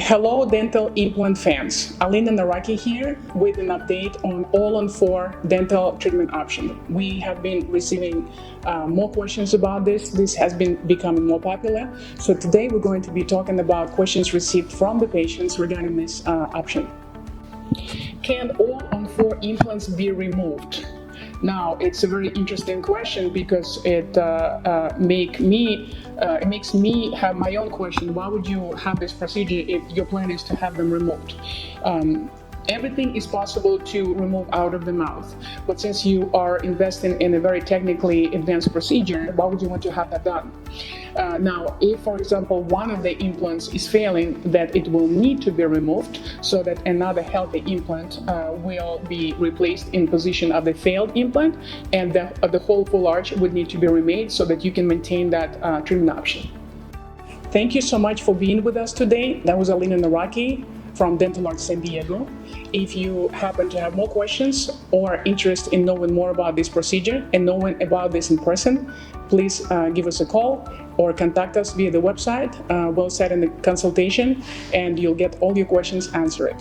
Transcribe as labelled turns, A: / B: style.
A: Hello dental implant fans, Alena Nawrocki here with an update on All-On-4 dental treatment option. We have been receiving more questions about this. This has been becoming more popular. So today we're going to be talking about questions received from the patients regarding this option. Can All-On-4 implants be removed? Now, it's a very interesting question because it makes me have my own question. Why would you have this procedure if your plan is to have them removed? Everything is possible to remove out of the mouth, but since you are investing in a very technically advanced procedure, why would you want to have that done? Now, if, for example, one of the implants is failing, that it will need to be removed so that another healthy implant will be replaced in position of the failed implant, and the whole full arch would need to be remade so that you can maintain that treatment option. Thank you so much for being with us today. That was Alena Nawrocki from Dental Arts San Diego. If you happen to have more questions or interest in knowing more about this procedure and knowing about this in person, please give us a call or contact us via the website. We'll set in the consultation and you'll get all your questions answered.